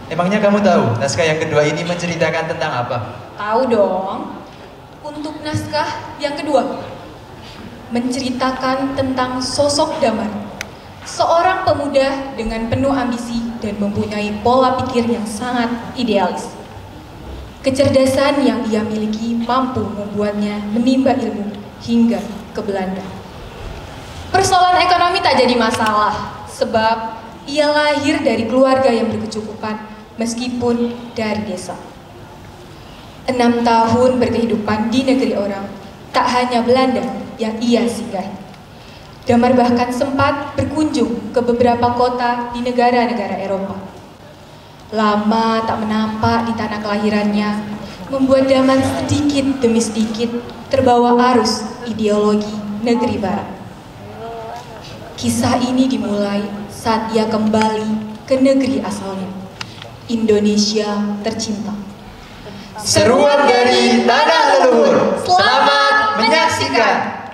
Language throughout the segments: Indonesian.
Emangnya kamu tahu naskah yang kedua ini menceritakan tentang apa? Tahu dong. Untuk naskah yang kedua, menceritakan tentang sosok Damar. Seorang pemuda dengan penuh ambisi dan mempunyai pola pikir yang sangat idealis. Kecerdasan yang ia miliki mampu membuatnya menimba ilmu hingga ke Belanda. Persoalan ekonomi tak jadi masalah, sebab ia lahir dari keluarga yang berkecukupan meskipun dari desa. 6 tahun berkehidupan di negeri orang, tak hanya Belanda yang ia singgahi. Damar bahkan sempat berkunjung ke beberapa kota di negara-negara Eropa. Lama tak menampak di tanah kelahirannya, membuat Damar sedikit demi sedikit terbawa arus ideologi negeri barat. Kisah ini dimulai saat ia kembali ke negeri asalnya, Indonesia tercinta. Seruan dari Tanah Leluhur. Selamat menyaksikan.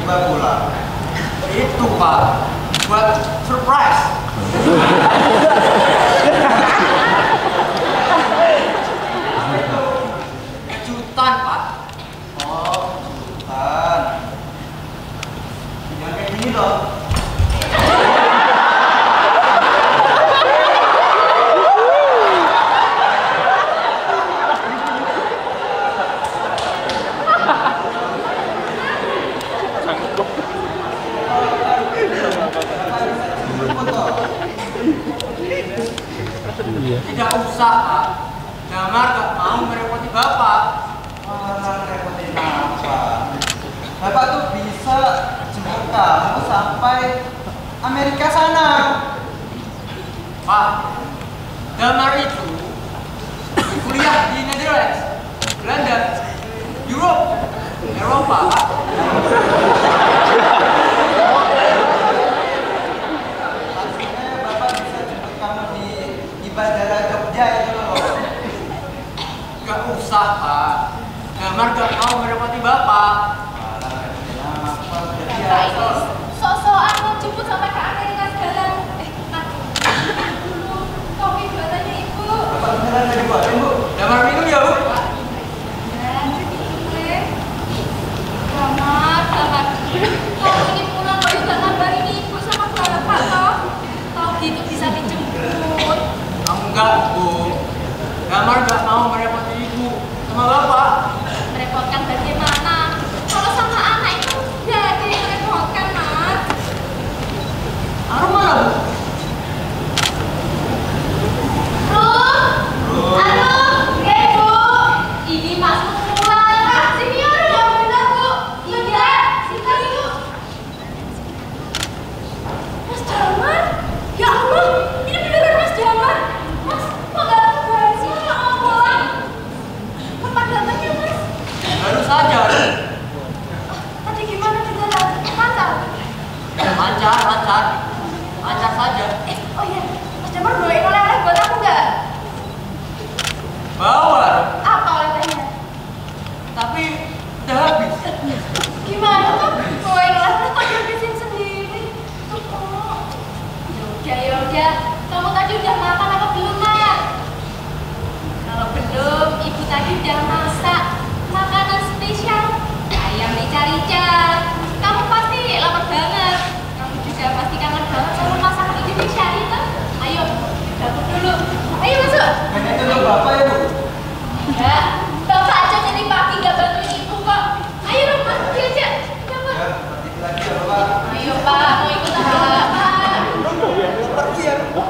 tiba-tiba pulang. Itu Pak, buat surprise. Apa itu? Kejutan Pak. Oh, kejutan. Jangan kayak gini loh. Tidak usah Pak, Damar gak mau merepoti Bapak. Repotin apa? Bapak tuh bisa jemput kamu sampai Amerika sana. Pak, Damar itu kuliah di Netherlands, Belanda, Europe, Eropa Pak. Bandara Jogja itu loh. Gak usah Pak, Damar gak mau merepoti Bapak. Bapak ini sok-sokan mau jemput sampai ke Amerika segala. Dulu, kopi buatannya Ibu. Bapak beneran tadi buatin Bu? Damar minum ya Bu? Damar. Kau ini pulang kok juga ngabarin Ibu sama Bapak toh. Tahu gitu bisa dijemput. Enggak Bu, Damar gak mau merepoti Ibu sama Bapak. Merepotkan bagaimana? Kalau sama anak itu gak ada yang merepotkan, Mas. Arum mana Bu? Arum, Bu. Ini Mas mau pulang. Sini Arum. Ya benar Bu. Iya, sini Bu. Mas Damar? Ya Allah, ini beneran Mas Damar. Mas, kok gak kabar sih kalau mau pulang? Kapan datangnya Mas? Baru saja. Tadi gimana di jalan? Lancar? Lancar saja. Oh iya, Mas Damar bawain oleh-oleh buat aku nggak? Bawa, Apa oleh-olehnya? tapi udah habis. Gimana tuh? Bawain oleh-oleh kok dihabisin sendiri? Tuh kok. Yaudah. Kamu tadi udah makan apa belum, Mas? Kalau belum, Ibu tadi udah masak makanan spesial ayam rica-rica. Kamu pasti lapar banget. Kamu juga pasti kangen banget sama masakan Indonesia itu. Ayo, dapur dulu. Ayo masuk. Dan itu tuh Bapak ya Bu? Ya, Bapak aja dari pagi gak bantuin Ibu kok. Ayo dong, Mas, diajak. Ya, Pak. Ya, pergi lagi ya Bapak. Ayo, Pak, mau ikut apa, Pak? Pergi ya. Pak,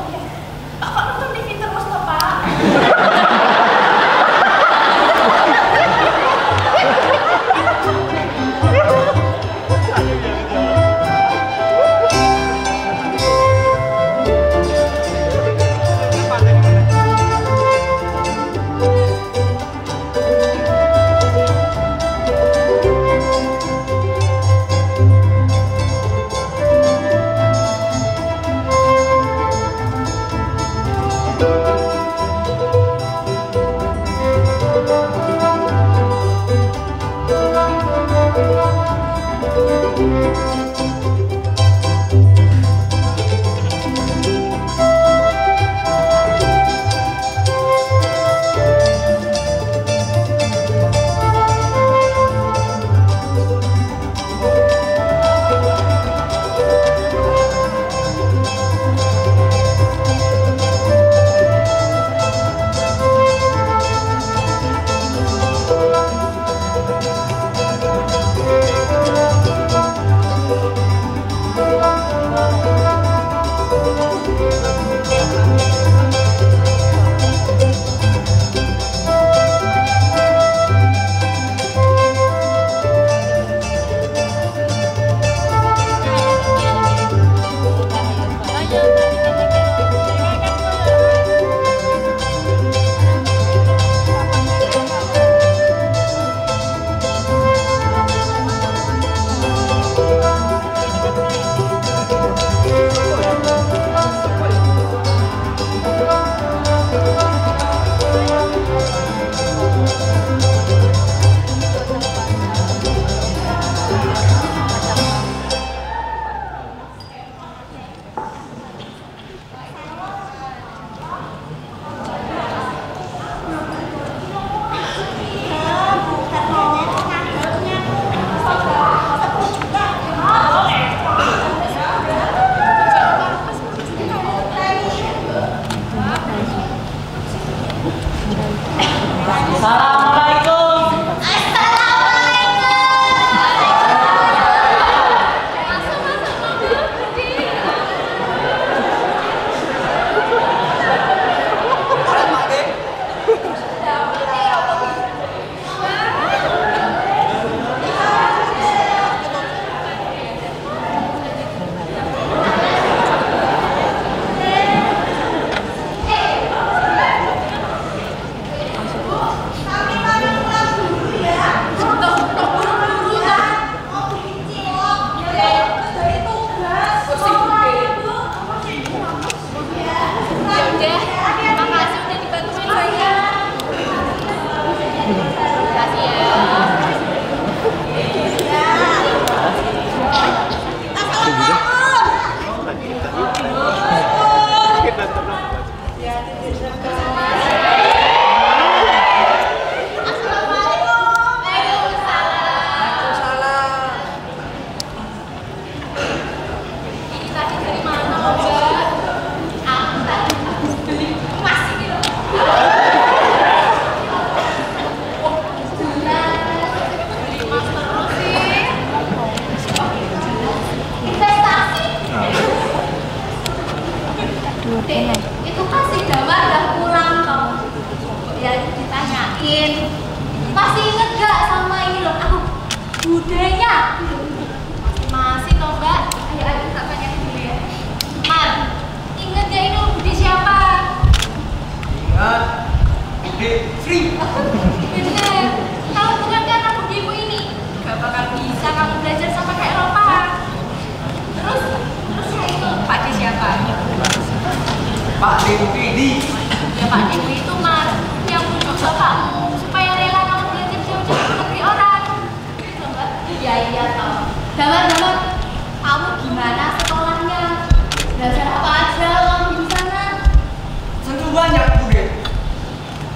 kok nonton TV terus toh, Pak?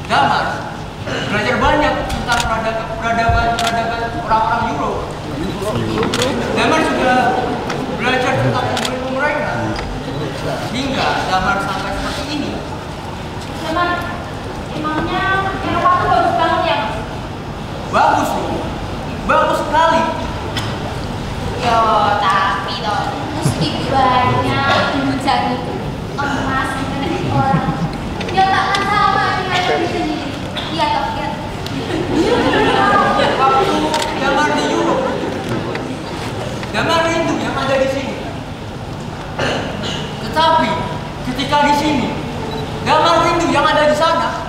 Damar belajar banyak tentang peradaban orang-orang Euro. Damar juga belajar tentang ilmu mereka. Hingga Damar sampai seperti ini. Damar, emangnya Eropa tuh bagus banget ya, Mas? Bagus loh, bagus sekali. Yo, tapi toh mesti banyak hujan itu emas dari orang. Ya takkan sama dengan diri sendiri. Iya toh, ya. Waktu Damar di Eropa, Damar rindu yang ada di sini. Tetapi ketika di sini, Damar rindu yang ada di sana.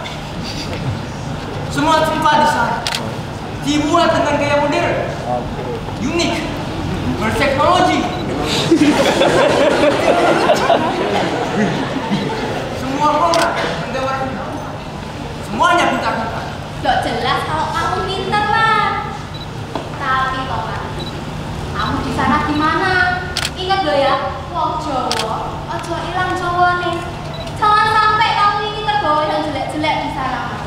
Semua tempat di sana dibuat dengan gaya modern, unik, berteknologi. Semua orang Damar semuanya pintar-pintar. Gak jelas kalau kamu pintar lah. Tapi toh Mas, kamu di sana gimana? Ingat gak ya, wong Jawa, ojo ilang Jawa nih. Jangan sampai kamu ini terbawa yang jelek-jelek di sana. Mas.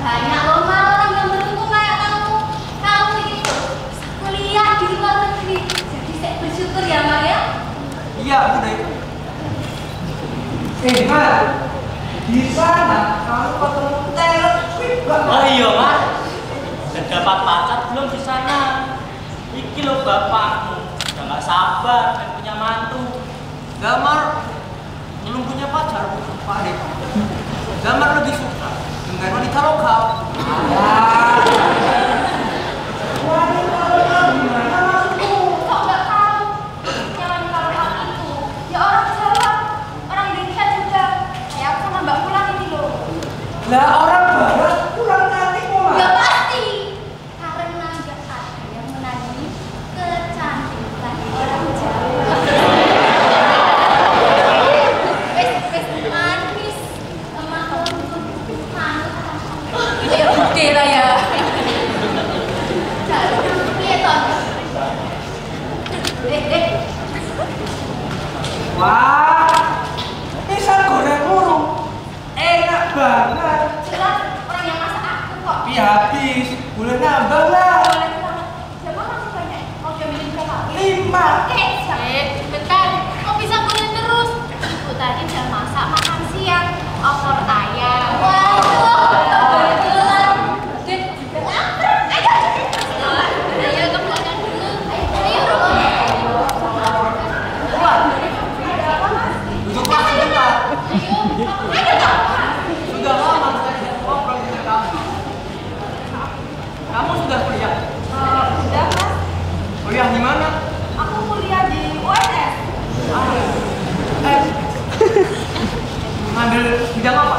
Banyak loh orang yang beruntung kayak kamu. Kamu ini bisa kuliah di luar negeri. Jadi saya bersyukur ya Mar ya. Iya, Bunda itu. Mar, di sana kamu ketemu Taylor Swift. Oh iya, Mas. Dan dapat pacar belum di sana? Iki lo bapakmu. Udah gak sabar dan punya mantu. Damar belum punya pacar, Pak Ade. Damar lebih suka dengan wanita lokal. Wanita lokal gimana maksudku? Kok nggak tahu? Yang kalau itu ya orang Jawa, orang Indonesia juga. Kayak aku sama Mbak Pulang ini loh. Lah orang barat pulang nanti kok. Ya pasti. Karena nggak ada yang menandingi kecantikan orang Jawa. Wes manis, lemah lembut, manut. Ini ya bukti lah ya. Iya toh. Wah, pisang goreng murung. Enak banget. Jelas orang yang masak aku kok. Tapi habis, boleh nambah lah. Boleh banget. Siapa masih banyak? Mau diambilin berapa? 5. Oke, bentar. Kok bisa kulit terus? Ibu tadi udah masak makan siang, opor ayam. Waduh, kebetulan. Dan juga lapar. Ayo, ayo kamu makan dulu. Ayo. Wah, Ada apa Mas? duduk kelas sebentar. Ayo, ayo dong. Sudah lama saya tidak ngobrol dengan kamu. Kamu sudah kuliah? Udah Mas. Kuliah di mana? Aku kuliah di UNS. Ngambil bidang apa?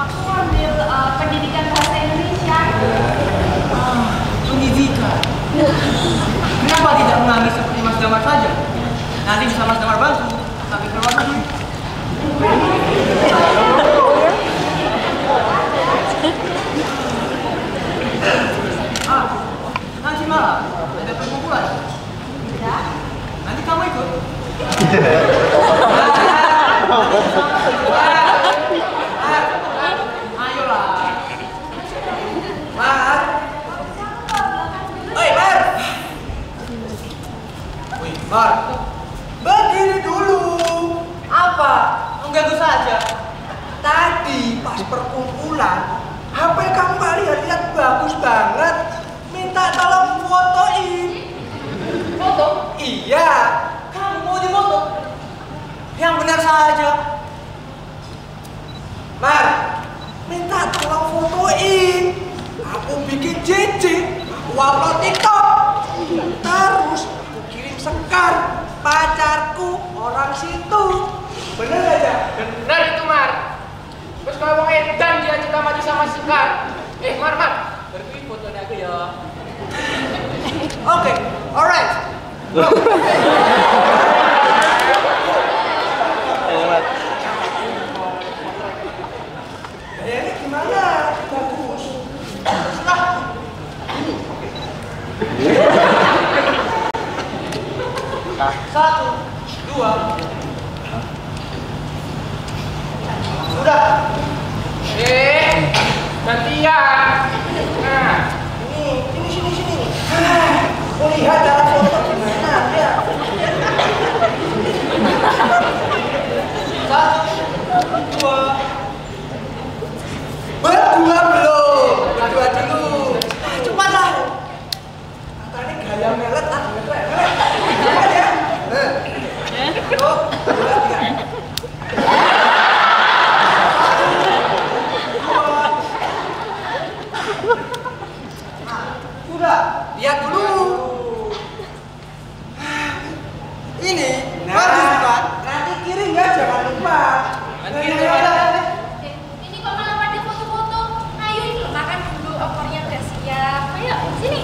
Aku ambil pendidikan bahasa Indonesia. Pendidikan. Kenapa tidak menangis seperti Mas Damar saja? Nanti bisa Mas Damar bantu sampai keluar negeri. Nanti malam ada perkumpulan. Nanti kamu ikut. Ayolah. Mar. Oi, Mar. Wih, Mar. Berdiri dulu. Apa? Mengganggu saja. Tadi pas perkumpulan, HP kamu gak lihat bagus banget. Minta tolong fotoin. Foto? Iya. Kamu mau difoto? Yang benar saja. Mar, minta tolong fotoin. Aku bikin JJ, aku upload TikTok. Terus aku kirim Sekar, pacarku orang situ. Bener aja? Benar itu Mar. Terus kalau mau edan dia cinta mati sama Sekar. Mar, berarti fotonya aku ya. Oke, alright. Go. Ini gimana? Bagus. Terserah. Satu, dua. Sudah. Gantian. Nah, sini. Mau lihat cara foto gimana ya? Satu, dua. Berdua belum. Berdua dulu. Cepatlah. Katanya gaya melet ah. Cepat ya. Satu, dua, tiga. Lihat dulu. Ini bagus kan? Nanti kiri ya, jangan lupa. Ini kok malah pada foto-foto. Ayo ini makan dulu, opornya udah siap. Ayo sini.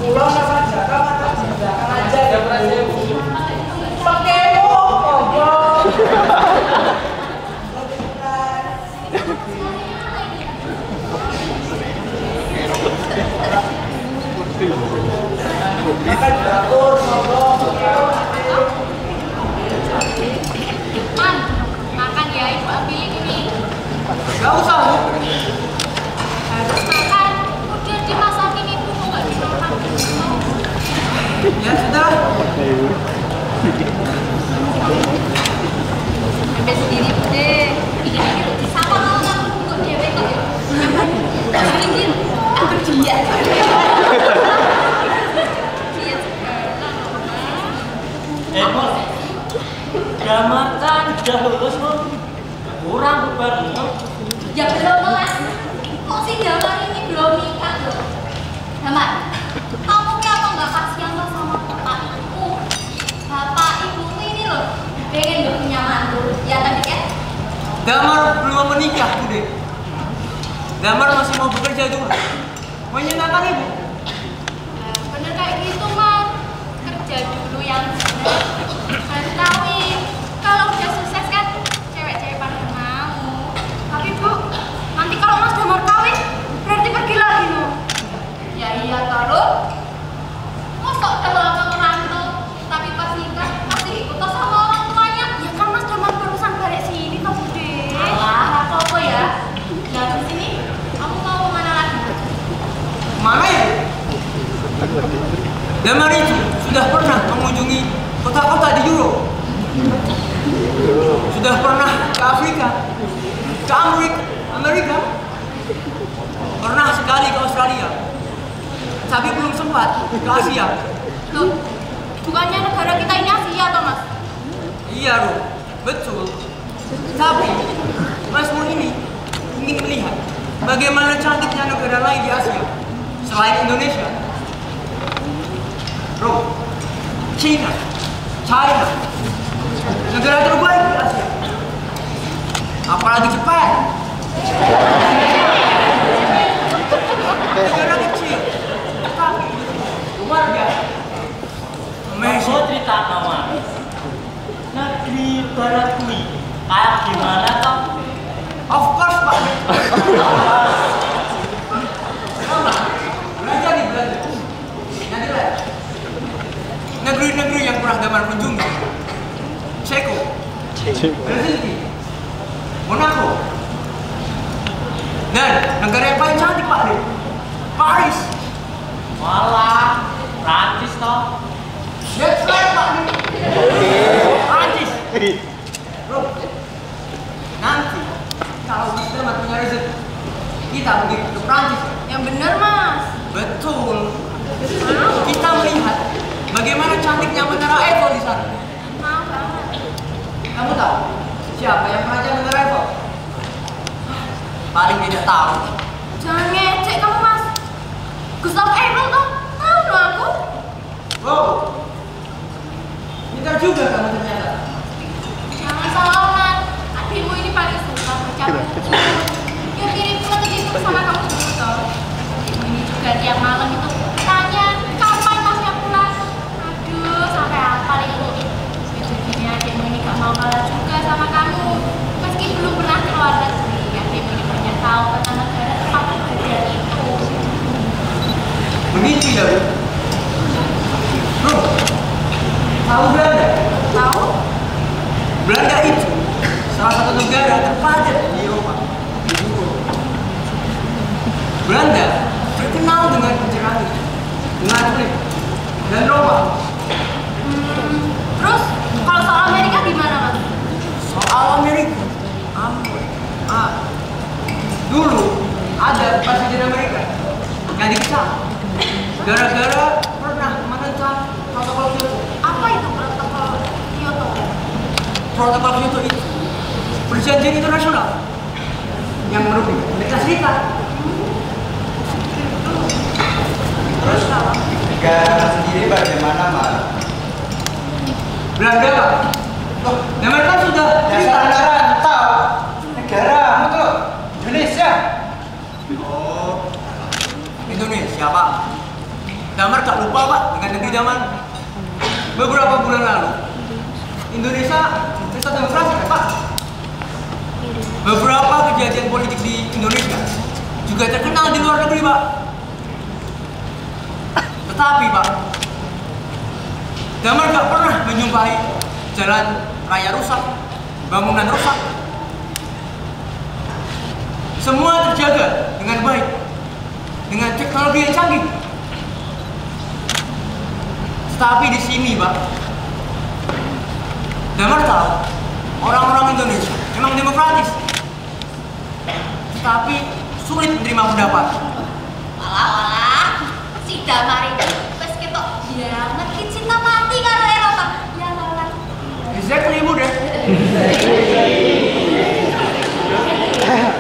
Pulang sama jaga mata belakang aja ya Bu. Pakai kok. Makan dapur, Man, makan ya, ibu ambilin ini. gak usah Bu. Harus makan. Udah dimasakin ibu kok nggak dimakan. Ya sudah. Ambil sendiri deh. Ini sama kalau kamu kok dewe kok. Sedikit aku dia. Bos, Damar kan udah lulus loh. Kurang beban loh. Ya belum Mas. Kok si Damar ini belum nikah loh? Damar, kamu kenapa nggak kasihan loh sama bapak ibu? Bapak ibu ini loh pengen punya mantu. Ya tadi kan? Damar belum menikah Bude. Damar masih mau bekerja dulu. Menyenangkan ibu. Bener kayak gitu Mas. Kerja dulu yang bener. Kan kawin. Kalau udah sukses kan cewek-cewek pada mau. Tapi Bu, nanti kalau Mas Damar kawin berarti pergi lagi loh. Ya iya taruh. Masa udah lama merantau tapi pas nikah pasti ikut sama orang tuanya. Ya kan Mas Damar barusan balik sini toh Bude. Alah, apa ya? Ya di sini kamu mau kemana lagi? Mana ya? Damar itu sudah pernah mengunjungi kota-kota di Eropa. Sudah pernah ke Afrika, ke Amerika. Pernah sekali ke Australia. Tapi belum sempat ke Asia. Loh, bukannya negara kita ini Asia toh Mas? Iya, Ru. Betul. Tapi Masmu ini ingin melihat bagaimana cantiknya negara lain di Asia selain Indonesia. Bro, China, negara terbaik di Asia. Apalagi Jepang. Negara kecil, tapi luar biasa. Gue cerita nama negeri barat kui kayak gimana toh? Of course Pak. Belajar nih, belajar. Nanti lah. Negeri-negeri yang pernah Damar kunjungi. Ceko, Helsinki, Monaco, dan negara yang paling cantik Pak De, Paris. Malah Prancis toh. That's right Pak De. Prancis. Bro, nanti kalau kita punya rezeki, kita pergi ke Prancis. Yang bener Mas. Betul. Kita melihat bagaimana cantiknya menara Eiffel di sana. Mau banget. Kamu tahu siapa yang merancang menara Eiffel? Paling tidak tahu. Jangan ngecek kamu Mas. Gustav Eiffel toh? Tahu loh aku. Wow. Pintar juga kamu ternyata. Jangan salah Mas. Adikmu ini paling suka baca buku. Dia kirim surat itu sama kamu dulu toh. Adikmu ini juga tiap malam itu tanya kapan Masnya pulang. Aduh, sampai hafal itu. Jadi adikmu ini gak mau kalah juga sama kamu. Meski belum pernah keluar negeri, adikmu ini banyak tahu tentang negara tempat bekerja itu. Begitu ya, Bro. Tahu Belanda? Tahu? Belanda itu salah satu negara terpadat di Eropa. Belanda terkenal dengan pencerahan, dengan kulit dan Roma. Terus kalau soal Amerika gimana, Mas? Soal Amerika, dulu ada presiden Amerika yang dikecam gara-gara pernah menentang protokol Kyoto. Apa itu protokol Kyoto? Protokol Kyoto itu perjanjian internasional yang merugikan Amerika Serikat. Terus negara sendiri bagaimana, Mas? Belanda, Pak. Loh, Amerika sudah Dasar Anda rantau. Negara tuh Indonesia. Oh, Indonesia, Pak. Damar tak lupa, Pak, dengan negeri Damar. Beberapa bulan lalu, Indonesia pesta demokrasi, kan, Pak? Beberapa kejadian politik di Indonesia juga terkenal di luar negeri, Pak. Tetapi, Pak, Damar gak pernah menjumpai jalan raya rusak, bangunan rusak. Semua terjaga dengan baik, dengan teknologi yang canggih. Tetapi di sini, Pak, Damar tahu orang-orang Indonesia memang demokratis, tetapi sulit menerima pendapat. Walah, si Damar itu wes ketok banget ki cinta mati karo Eropa. Ya lah. Exactly, Bu, deh.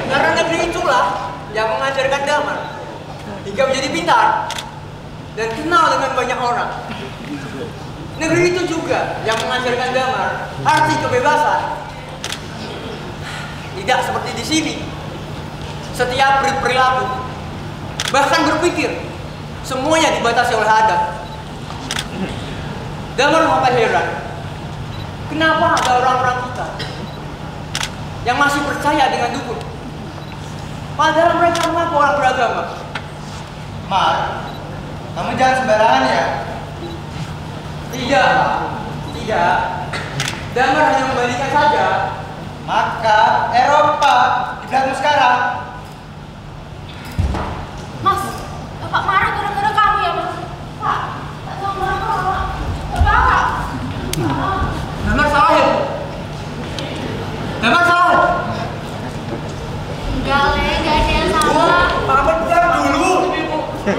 Karena negeri itulah yang mengajarkan Damar hingga menjadi pintar dan kenal dengan banyak orang. Negeri itu juga yang mengajarkan Damar arti kebebasan. Tidak seperti di sini. Setiap berperilaku, bahkan berpikir, semuanya dibatasi oleh adat. Damar sampai heran, kenapa ada orang-orang kita yang masih percaya dengan dukun, padahal mereka mengaku orang beragama. Mar, kamu jangan sembarangan ya. Tidak, Pak. Tidak. Damar hanya membandingkan saja. Maka Eropa di belakang sekarang. Mas, Bapak marah gara-gara kamu ya, Mas? Pak, tak tahu marah. Bapak. Damar salah ya? Damar salah? Enggak, Le, enggak ada yang salah. Pak Ahmad pulang dulu.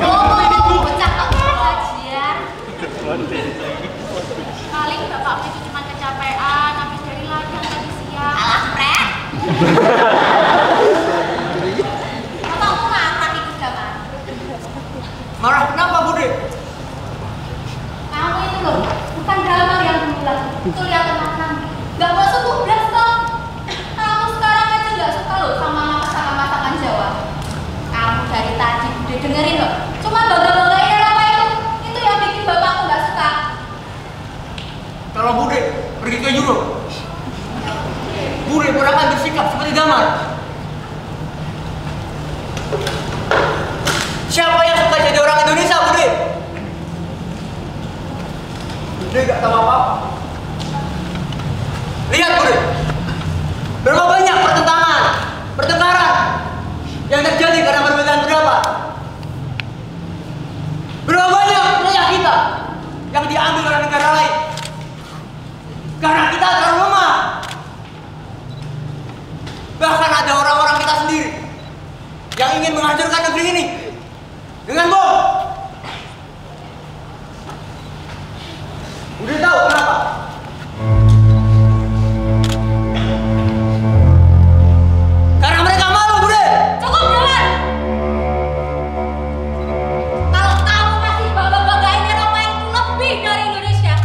Oh, pecah aja. Paling Bapak itu cuma kecapean habis dari latihan tadi siang. Alah, Pret. Bapak mau marah itu Damar. Marah kenapa, Bude? Kamu itu loh, bukan Damar yang dulu lagi. Itu lihat tenang. Gak masuk kubras kok. Kamu sekarang aja gak suka loh sama masakan Jawa. Kamu dari tadi udah dengerin loh. Cuma bangga-banggain apa itu yang bikin bapakku gak suka. Kalau Bude pergi ke Europe, Bude akan bersikap seperti Damar. Siapa yang suka jadi orang Indonesia, Bude? Bude gak tahu apa-apa. Lihat, Bude, berapa banyak pertengkaran yang terjadi karena perbedaan pendapat. Berapa banyak wilayah kita yang diambil oleh negara lain karena kita terlalu lemah. Bahkan ada orang-orang kita sendiri yang ingin menghancurkan negeri ini dengan bom. Udah tahu kenapa? Karena mereka malu, Bude. Cukup, Damar. Kalau kamu masih bangga-banggain Eropa itu lebih dari Indonesia,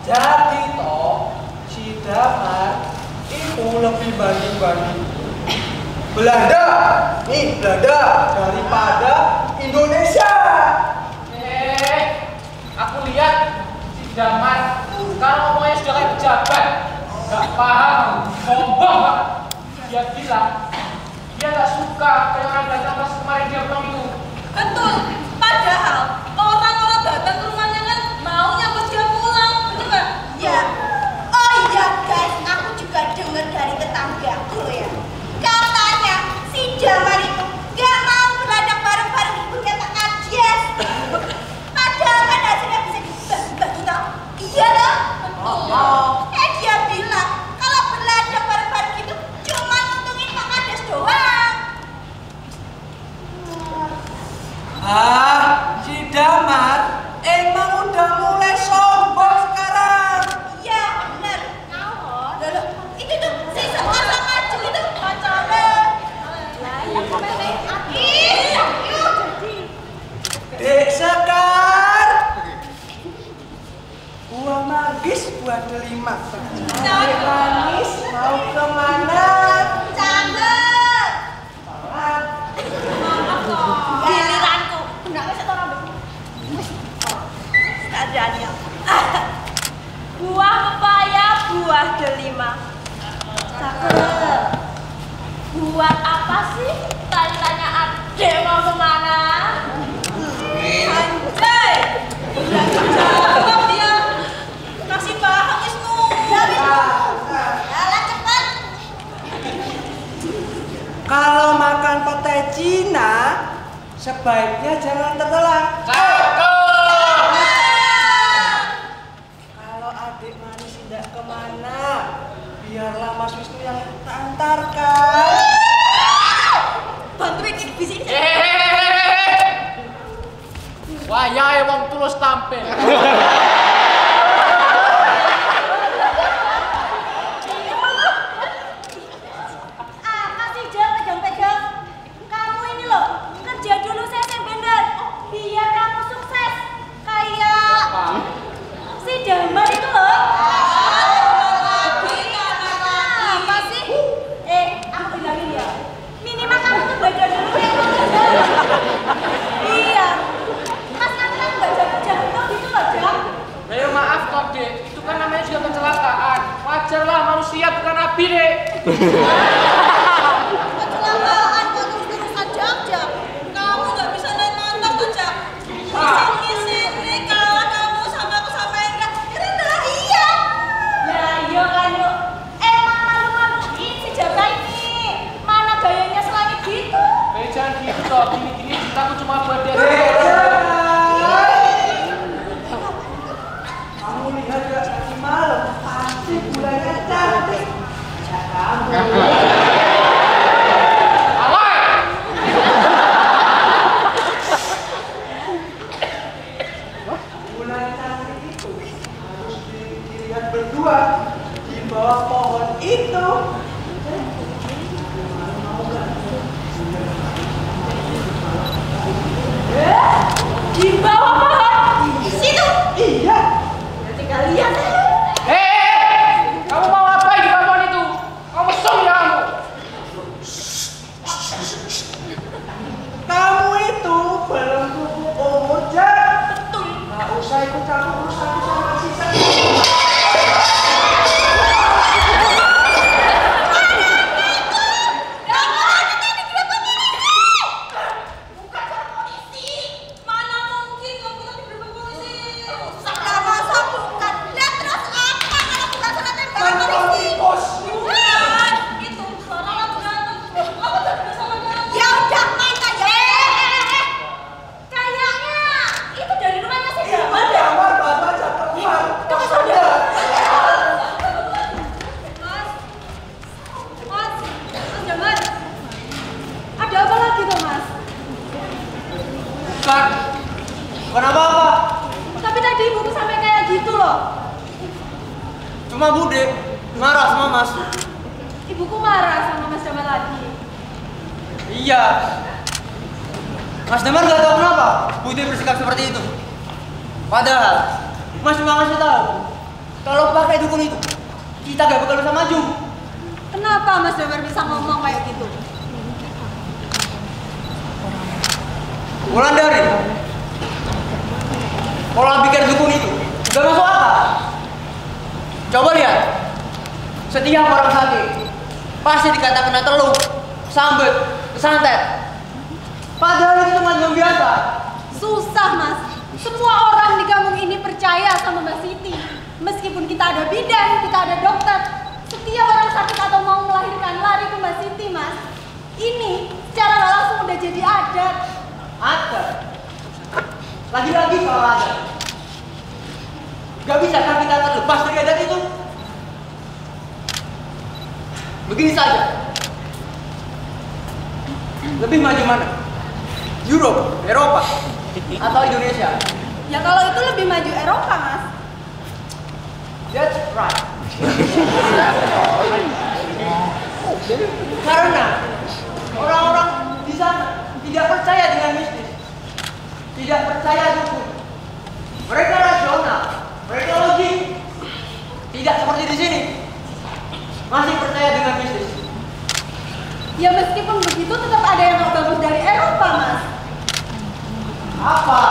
Jadi toh dibanding-banding Belanda, nih Belanda daripada Indonesia. Aku lihat si Damar kalau ngomongnya sudah kayak pejabat, nggak paham, sombong banget. Dia bilang dia nggak suka kayak orang datang pas kemarin dia bilang itu. Betul. Padahal orang-orang datang ke rumahnya kan mau nyambut dia pulang, betul nggak? Ya. Oh iya guys, aku juga dengar dari tetanggaku ya. Katanya si Damar itu nggak mau beladak bareng-bareng ibunya tak Ajes. Padahal kan hasilnya bisa dibagi-bagi toh. Iya toh? Betul. Dia bilang kalau beladak bareng-bareng gitu cuma untungin Pak Kades doang. Si Damar emang udah mulai sombong sekarang. Iya bener. Lalu itu tuh si sama maju itu pacarnya. Dek Sekar, buah manggis buah delima. Dek manis mau kemana? Cakep. Pelan. Giliranku. Kenapa sih orang begitu? Keadaannya. Buah pepaya, buah delima. Cakep. Buat apa sih? Tanya-tanya Ade mau kemana? Anjay. Jawab dia. Kasih paham Ismu. Jalan cepat. Kalau makan pete Cina, sebaiknya jangan tertelan. Kalau adik manis tidak kemana, biarlah Mas Wisnu yang antarkan. Bantuin di sini. Wayahe wong tulus tampil. Apa sih Jel pegang-pegang? Kamu ini loh, kerja dulu saya bener. Biar kamu sukses. Kayak si Damar itu loh. Apa sih? Aku bilangin ya. Minimal kamu tuh baca dulu ya. Iya. Mas kamu kan nggak jago-jago gitu loh, Jam. Ya maaf toh dek, itu kan namanya juga kecelakaan. Wajar lah manusia bukan nabi dek. Kecelakaan kok terus aja. Kamu nggak bisa naik motor tuh, Jam. Kisih-kisih kalau kamu sama aku sama Indra. Indra iya. Ya iya kan yuk. Emang malu-maluin si Jabra ini. Mana gayanya selangit gitu. Jangan gitu toh, gini-gini cintaku cuma buat dia. Kamu lihat gak tadi malam, pasti bulannya cantik. Kamu. Bulan cantik itu harus dilihat berdua di bawah pohon itu. Di bawah pohon. Di situ. Iya. Nanti kalian. Kamu mau apa di kampung itu? Kamu mesum ya kamu? Kamu itu belum cukup umur, Jam. Betul. Nggak usah ikut campur urusan sama sisa. Mana mungkin kamu tadi berapa polisi? Salah masa bukan. Dan terus apa kalau bukan salah tembakan polisi? Bukan. Itu suara lagu gantung. Aku tadi bersama kamu. Ya udah mata ya. Kayaknya itu dari rumahnya si Damar. Damar baru aja keluar. Kamu sadar? Mas Damar. Ada apa lagi tuh Mas? Bukan. Bukan apa-apa. Tapi tadi ibuku sampai kayak gitu loh. Cuma Bude marah sama Mas. Ibuku marah sama Mas Damar lagi. Iya. Mas Damar nggak tahu kenapa Bude bersikap seperti itu. Padahal Mas cuma ngasih tahu kalau pakai dukun itu kita gak bakal bisa maju. Kenapa Mas Damar bisa ngomong kayak gitu? Wulandari, pola pikir dukun itu gak masuk akal. Coba lihat, setiap orang sakit pasti dikatakan kena teluk, sambet, santet. Padahal itu cuma belum biasa. Susah Mas. Semua orang di kampung ini percaya sama Mbak Siti. Meskipun kita ada bidan, kita ada dokter, setiap orang sakit atau mau melahirkan lari ke Mbak Siti, Mas. Ini secara nggak langsung udah jadi adat. Adat? Lagi-lagi soal adat. Gak bisa kan kita terlepas dari adat itu? Begini saja. Lebih maju mana? Europe, Eropa, atau Indonesia? Ya kalau itu lebih maju Eropa, Mas. That's right. Karena orang-orang di sana tidak percaya dengan mistis, tidak percaya dukun. Mereka rasional, mereka logik. Tidak seperti di sini. Masih percaya dengan mistis. Ya meskipun begitu tetap ada yang lebih bagus dari Eropa, Mas. Apa?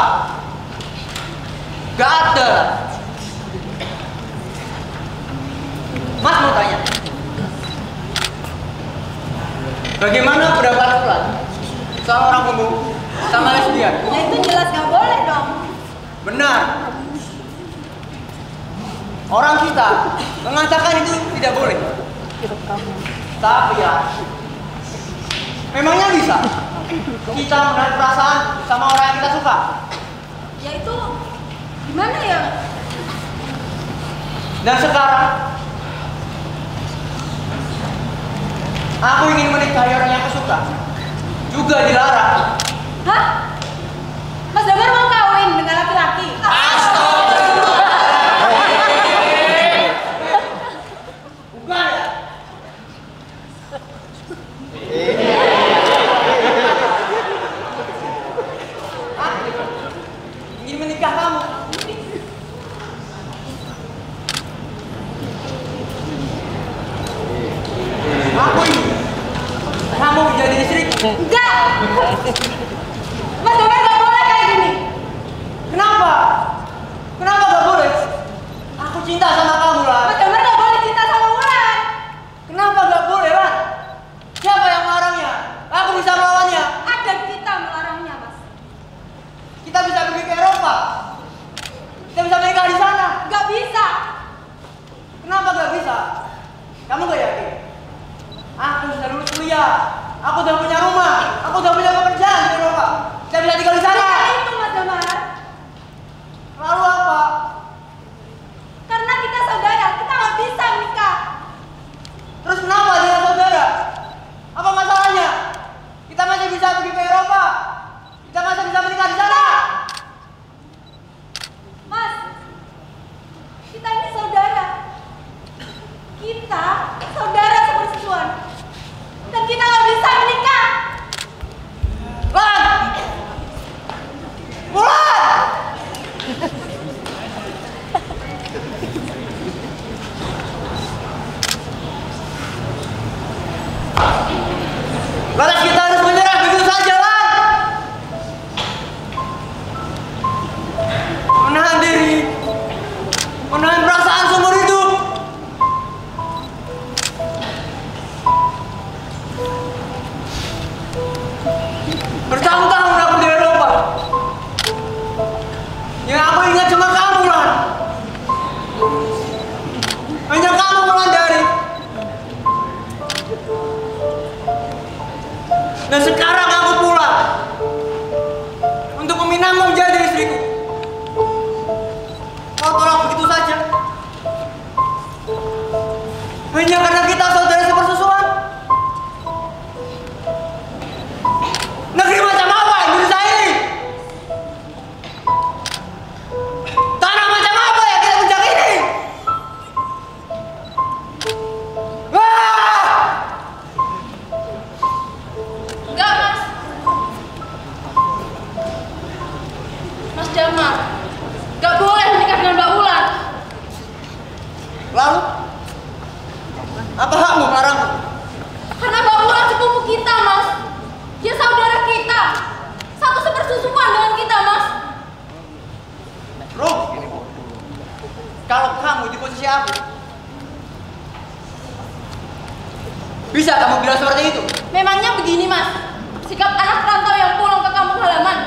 Gak ada. Mas mau tanya, bagaimana pendapat Ulan soal orang homo sama lesbian? Ya itu jelas gak boleh dong. Benar. Orang kita mengatakan itu tidak boleh. Tapi ya, memangnya bisa kita menarik perasaan sama orang yang kita suka? Ya itu gimana ya? Dan sekarang aku ingin menikahi orang yang aku suka, juga dilarang. Hah? Mas Damar mau kawin dengan laki-laki? Bukan ya? Aku ingin menikah kamu. Aku ingin kamu menjadi istriku. Enggak! Mas Damar gak boleh kayak gini. Kenapa? Kenapa gak boleh? Aku cinta sama kamu lah. Mas Damar gak boleh cinta sama Wulan. Kenapa gak boleh lah? Siapa yang melarangnya? Aku bisa melawannya. Ada kita melarangnya, Mas. Kita bisa pergi ke Eropa. Kita bisa menikah di sana. Gak bisa. Kenapa gak bisa? Kamu gak yakin? Aku sudah lulus kuliah. Aku sudah punya rumah. Aku sudah punya pekerjaan di Eropa. Kita bisa tinggal di sana. Bukan itu, Mas Damar. Lalu apa? Karena kita saudara, kita gak bisa menikah. Terus kenapa dengan saudara? Apa masalahnya? Kita masih bisa pergi ke Eropa. Kita masih bisa menikah di sana. Mas, kita ini saudara. Kita saudara sepersusuan. Dan kita gak bisa menikah. Lan! Mulan! Lantas kita harus menyerah begitu saja, Lan! Menahan diri, menahan perasaan seumur hidup. Bertahun-tahun aku di Eropa. Yang aku ingat cuma kamu, Lan. Hanya kamu, Wulandari. Dan sekarang aku pulang untuk meminangmu menjadi istriku. Kau tolak begitu saja? Hanya karena kita saudara sepersusuan? Negeri macam apa Indonesia ini? Tanah macam apa yang kita pijak ini? Wah! Enggak, Mas. Mas Damar, gak boleh menikah dengan Mbak Wulan. Lalu? Apa hakmu melarangku? Karena Bapak Wulan sepupu kita, Mas. Dia saudara kita. Satu sepersusuan dengan kita, Mas. Rum, kalau kamu di posisi aku, bisa kamu bilang seperti itu? Memangnya begini, Mas. Sikap anak perantau yang pulang ke kampung halaman.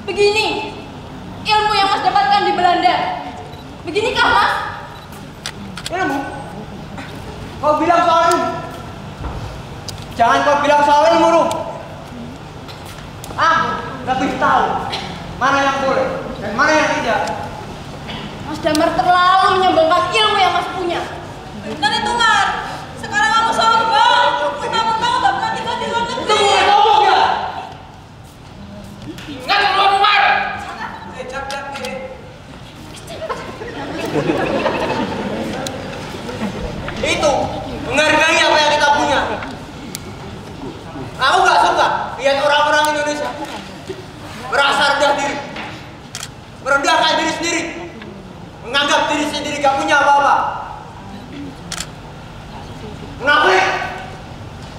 Begini, ilmu yang Mas dapatkan di Belanda. Beginikah, Mas? Ilmu? Kau bilang soal ilmu? Jangan kau bilang soal ilmu, Rum. Aku lebih tahu mana yang boleh dan mana yang tidak. Mas Damar terlalu menyembangkan ilmu yang Mas punya. Benar itu, Mar. Sekarang kamu sombong. Mentang-mentang tak pernah tinggal di luar negeri. Itu bukan ngomong ya? Ingat keluar Umar. Itu menghargai apa yang kita punya. Aku gak suka lihat orang-orang Indonesia merasa rendah diri, merendahkan diri sendiri, menganggap diri sendiri gak punya apa-apa. Munafik!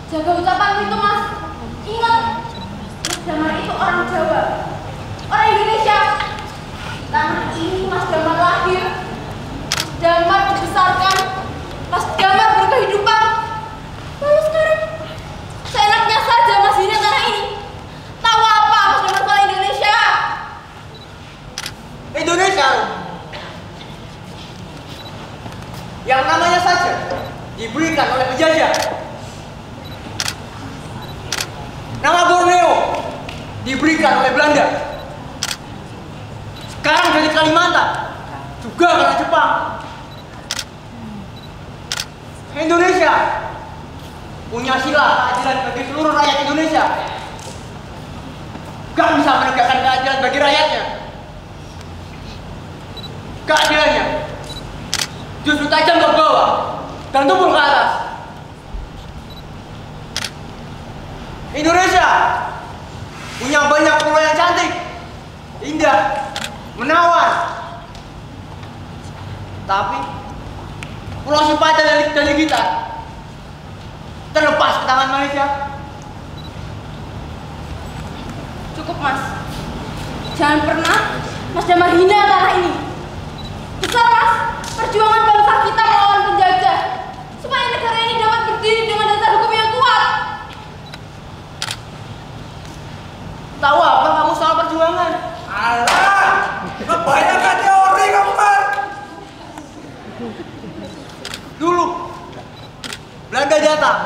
Jaga ucapan itu, Mas. Ingat, Mas Damar itu orang Jawa, orang Indonesia. Tanah ini Mas Damar lahir, Mas Damar dibesarkan, Mas Damar berkehidupan. Lalu sekarang, seenaknya saja Mas hina tanah ini. Tahu apa Mas Damar soal Indonesia? Indonesia yang namanya saja diberikan oleh penjajah. Nama Borneo diberikan oleh Belanda. Sekarang dari Kalimantan juga karena Jepang. Indonesia punya sila keadilan bagi seluruh rakyat Indonesia. Gak bisa menegakkan keadilan bagi rakyatnya. Keadilannya justru tajam ke bawah dan tumpul ke atas. Indonesia punya banyak pulau yang cantik, indah, menawan. Tapi Pulau Sipadan dari kita terlepas ke tangan Malaysia. Cukup, Mas. Jangan pernah Mas Damar hina tanah ini. Besar, Mas, perjuangan bangsa kita melawan penjajah supaya negara ini dapat berdiri dengan dasar hukum yang kuat. Tahu apa kamu soal perjuangan? Alah, kebanyakan teori kamu, Mar. Dulu Belanda datang,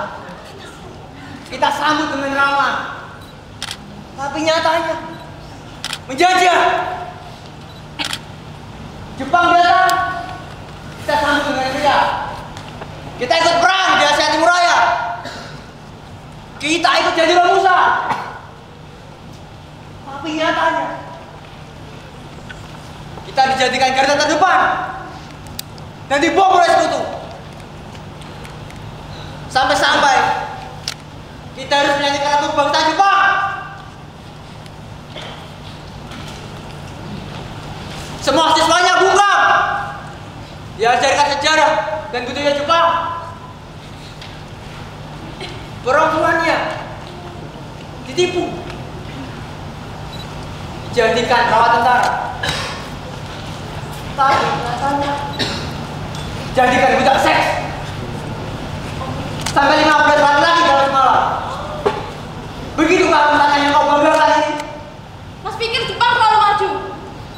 kita sambut dengan ramah. Tapi nyatanya menjajah. Jepang datang, kita sambut dengan meriah. Kita ikut perang di Asia Timur Raya. Kita ikut jadi Musa. Tapi nyatanya kita dijadikan garda terdepan dan dibom oleh sekutu. Sampai-sampai kita harus menyanyikan lagu bangsa Jepang. Semua siswanya bungkam, diajarkan sejarah dan budaya Jepang. Perempuannya ditipu, dijadikan perawat tentara. Tapi nyatanya jadikan budak seks. Sampai 15 laki-laki dalam semalam. Begitukah tentara yang kau banggakan ini? Mas pikir Jepang terlalu maju?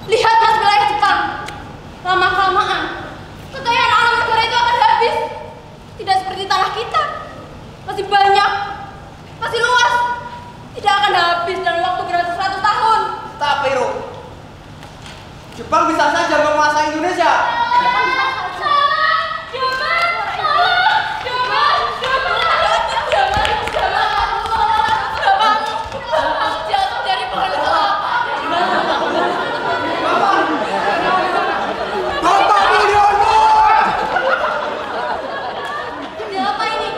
Lihat, Mas, wilayah Jepang. Lama-kelamaan, kekayaan alam negara itu akan habis. Tidak seperti tanah kita. Masih banyak, masih luas. Tidak akan habis dalam waktu beratus 100 tahun. Tapi, Ro, Jepang bisa saja menguasai Indonesia. Jepang bisa saja. Jatuh dari pohon kelapa. Bapak Mulyono! Ada apa ini?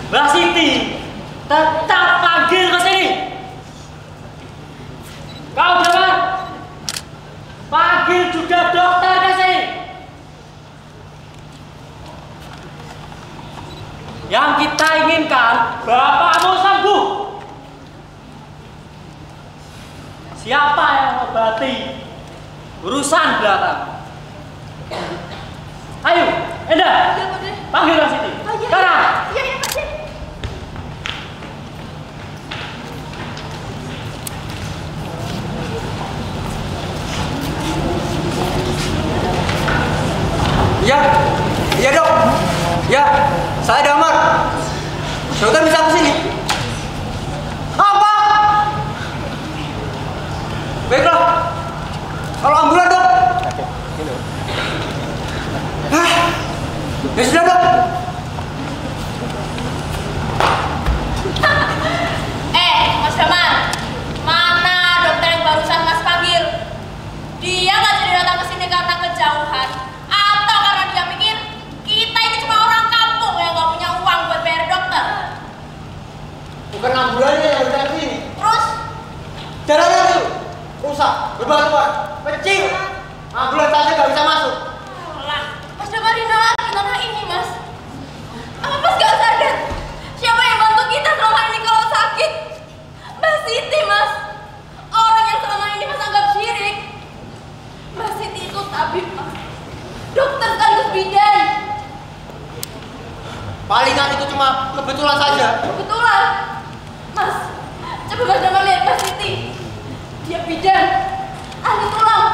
Mbak Siti, tetap panggil ke sini. Kau dengar? Panggil juga dokter ke sini. Yang kita inginkan, bapakmu sembuh. Siapa yang mengobati? Urusan belakang. Ayo, Enda, panggil Mbak Siti. Sekarang. Iya, iya dok. Ya, saya Damar. Dokter bisa ke sini. Apa? Baiklah. Kalau ambulan dok. Ya sudah dok. Mas Damar, mana dokter yang barusan Mas panggil? Dia nggak jadi datang ke sini karena kejauhan, atau karena dia pikir kita ini cuma orang kampung yang nggak punya uang buat bayar dokter? Bukan ambulannya yang datang ke sini. Terus? Jalannya itu rusak, berbatuan, kecil. Ambulan saja nggak bisa masuk. Lah, Mas Damar gimana ini Mas? Apa Mas nggak sadar? Siapa yang bantu kita selama ini kalau sakit? Mbak Siti Mas, orang yang selama ini Mas anggap syirik. Mbak Siti itu tabib Mas, dokter sekaligus bidan. Palingan itu cuma kebetulan saja. Kebetulan Mas, coba Mas Damar lihat Mbak Siti. Dia bidan, ahli tulang,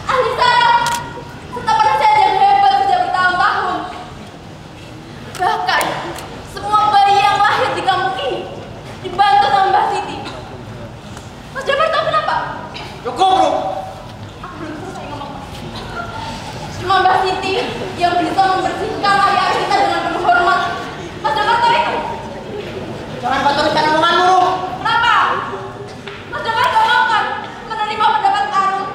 ahli saraf, serta penasihat yang hebat sejak bertahun-tahun. Bahkan semua bayi yang lahir di kampung ini dibantu sama Mbak Siti. Mas Damar tahu kenapa? Cukup bro. Aku belum selesai ngomong. Cuma Mbak Siti yang bisa membersihkan ayah kita dengan penuh hormat. Mas Damar tahu itu? Jangan kotorkan omonganmu bro. Kenapa? Mas Damar gak mau kan menerima pendapat Arun?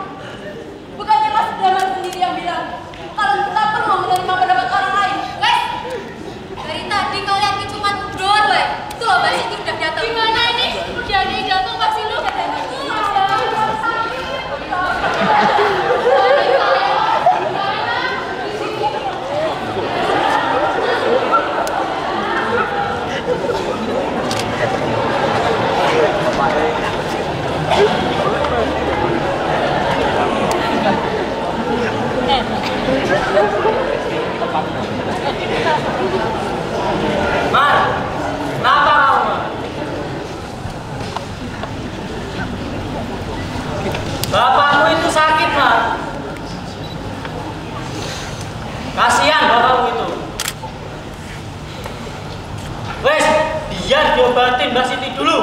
Bukannya Mas Damar sendiri yang bilang kalau kita perlu menerima pendapat orang lain. Wes, dari tadi kau lihat cuma doang weh. Itu loh Mbak Siti udah datang. Gimana ini? Udah ada yang datang Mbak Siti udah datang. Mar, kenapa kamu, Mar? Bapakmu itu sakit, Mar. Kasihan bapakmu itu. Wes, biar diobatin Mbak Siti dulu.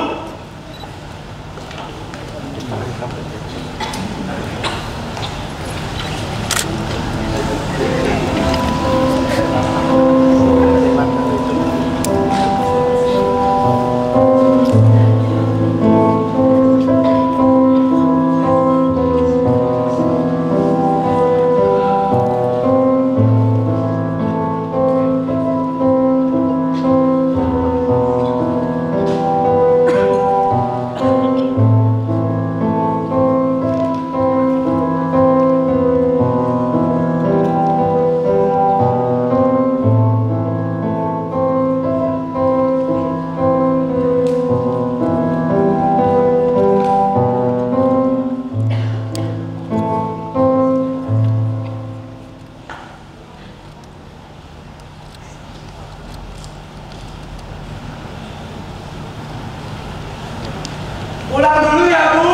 Pulang dulu ya, Bu.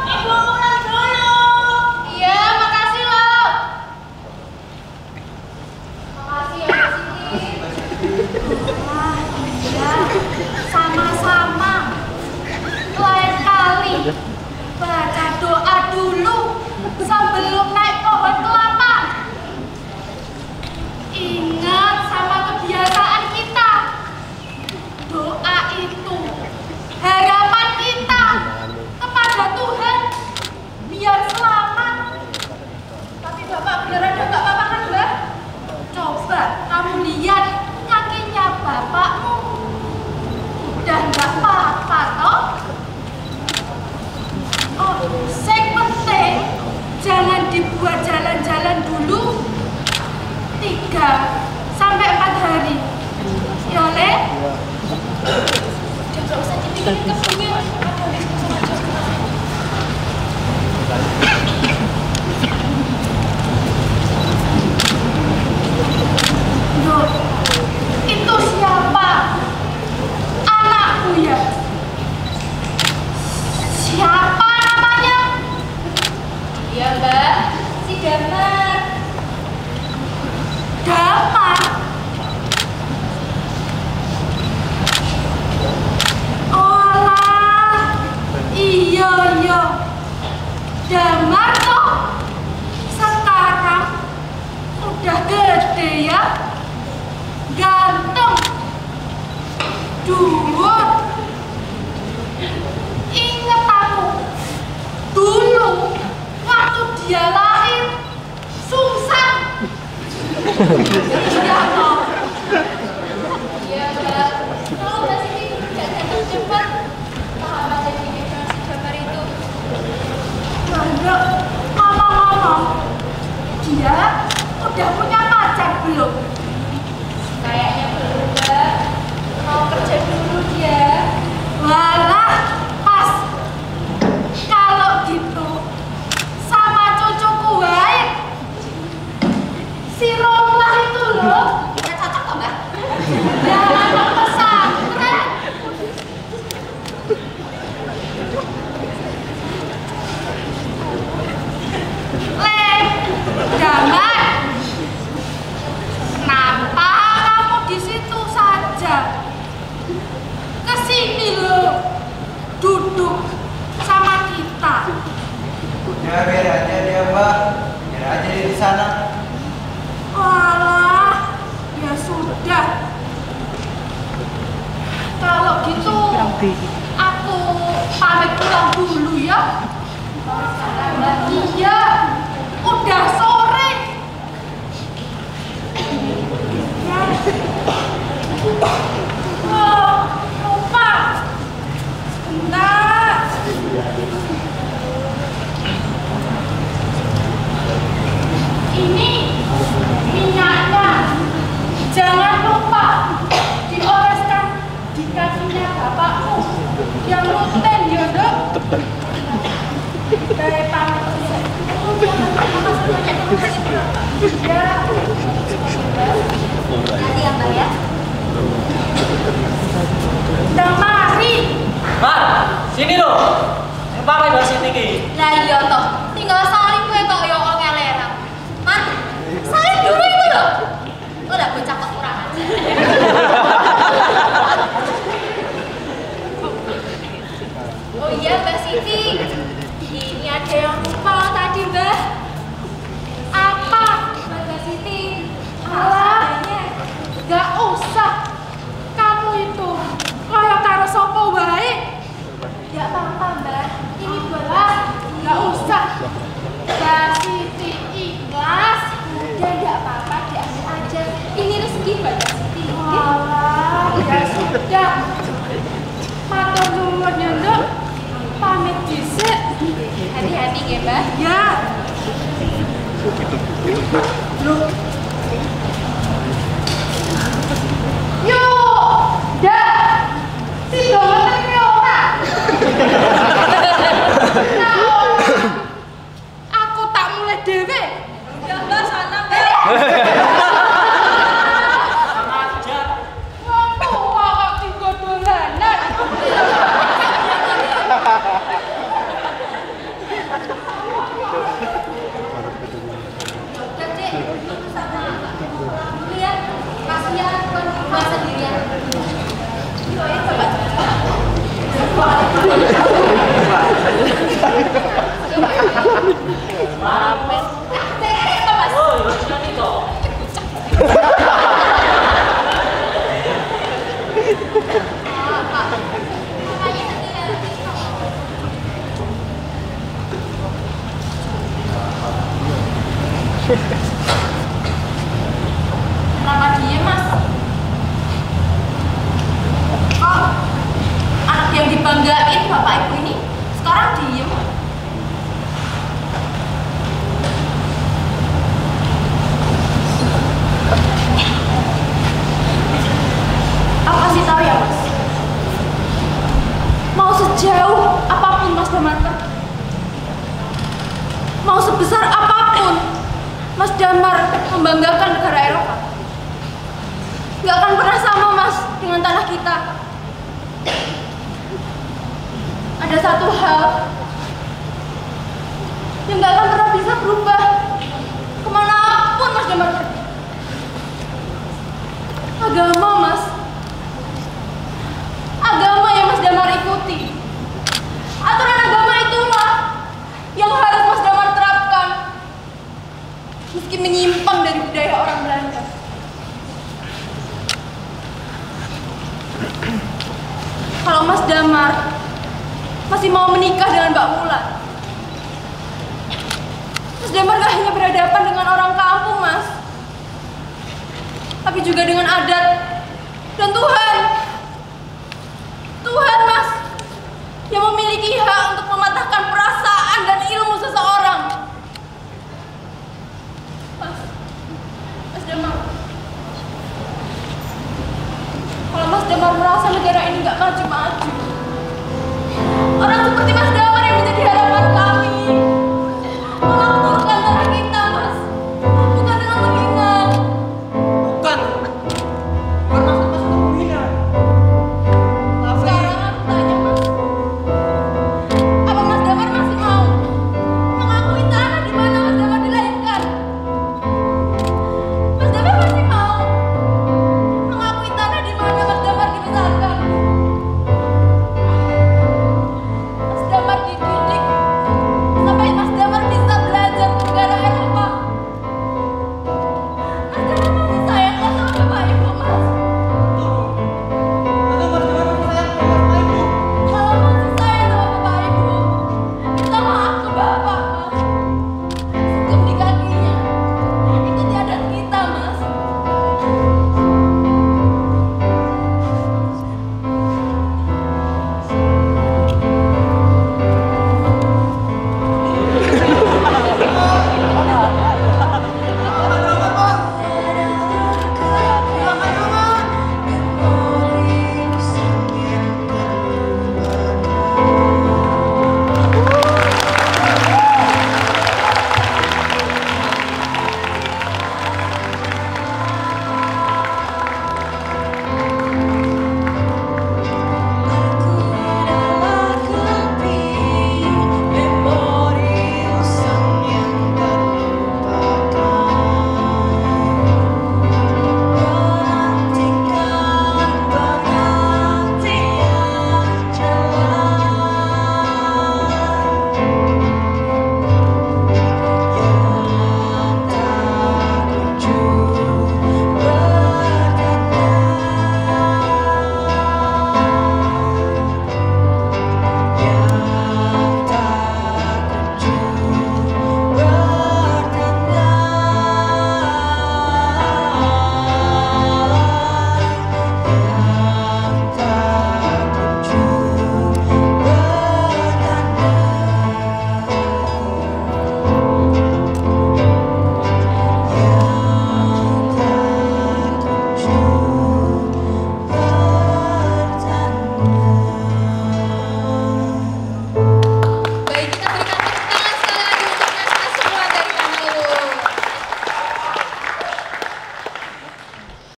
Ibu pulang dulu. Iya, makasih loh. Makasih ya, Mbak Siti. Wah, iya. Sama-sama. Lain kali baca doa dulu sebelum naik pohon kelapa. Ingat sama kebiasaan kita. Doa itu harapan kita kepada Tuhan biar selamat. Tapi Bapak beneran udah gak apa-apa kan, Mbak? Coba kamu lihat kakinya bapakmu. Udah gak apa-apa toh? Oh, yang penting jangan dibuat jalan-jalan dulu 3 sampai 4 hari. Yole? Gak usah dipikirin kepunya. Loh, itu siapa? Anakku ya? Siapa namanya? Iya, Mbak, si Damar. Damar? Iya. Damar toh sekarang udah gede ya, ganteng, dhuwur. Ingat aku dulu waktu dia lahir sungsang. Iya toh. Iya, Mbak. Kalau Mbak Siti gak datang cepat, sahabat jadinya si Damar itu. Ngomong-ngomong, dia udah punya pacar belum? Kayaknya belum, Mbak. Mau kerja dulu dia. Walah, pas. Kalau gitu, sama cucuku baik. Si Romlah itu loh. Kita cocok kok, Mbak. Jangan mau pesantren. Damar, kenapa kamu di situ saja? Kesini loh, duduk sama kita. Ya biar aja dia, Mbak. Biar aja dia di sana. Walah, ya sudah. Kalau gitu, aku pamit pulang dulu ya. Iya, udah sore. Oh, lupa. Sebentar. Ini minyaknya. Jangan lupa dioleskan di kakinya bapakmu yang rutin ya, Dok. Dari pamit. Ya. Nanti ya, Mbak ya. Damari. Mar, sini loh. Pamit dari sini ki. Lah iya toh, tinggal saling kowe kok ya kok ngelerang. Man, saling dulu itu loh. Udah bocah kekurangan. Oh iya, Mbak Siti. usah. Kamu itu kaya karo sopo wae. Gak apa-apa, Mbak. Ini belas. Gak usah. Mbak Siti ikhlas. Udah gak apa-apa, diambil aja. Ini rezeki buat Mbak Siti. Walah, ya sudah. Matur nuwun ya, Nduk. Pamit dhisik. Hati-hati ya, Mbak. Ya. Loh. Yo, dah. Si dolan iki ora. Nah, aku tak mulai dhewe. Udah Mbak, sana Mbak. Sama aja. Wong tua kok tiga dolanan. Udah, Dek. Sana. Dulu ya. Kasihan kan Mbak sendirian. Yuk, ya, coba. Mampet. Oh, ya sudah nih toh. Kenapa diem, Mas? Kok anak yang dibanggain Bapak Ibu ini sekarang diem? Aku kasih tahu ya, Mas. Mau sejauh apapun Mas Damar, mau sebesar apapun Mas Damar membanggakan negara Eropa, nggak akan pernah sama Mas dengan tanah kita. Ada satu hal yang nggak akan pernah bisa berubah kemanapun Mas Damar pergi. Agama, Mas. Agama yang Mas Damar ikuti. Aturan agama itulah yang harus Mas Damar terapkan. Meski menyimpang dari budaya orang Belanda. Kalau Mas Damar masih mau menikah dengan Mbak Mulan, Mas Damar gak hanya berhadapan dengan orang kampung, Mas, tapi juga dengan adat dan Tuhan. Tuhan, Mas, yang memiliki hak untuk mematahkan perasaan dan ilmu seseorang. Mas Damar, kalau Mas Damar merasa negara ini nggak maju-maju, orang seperti Mas Damar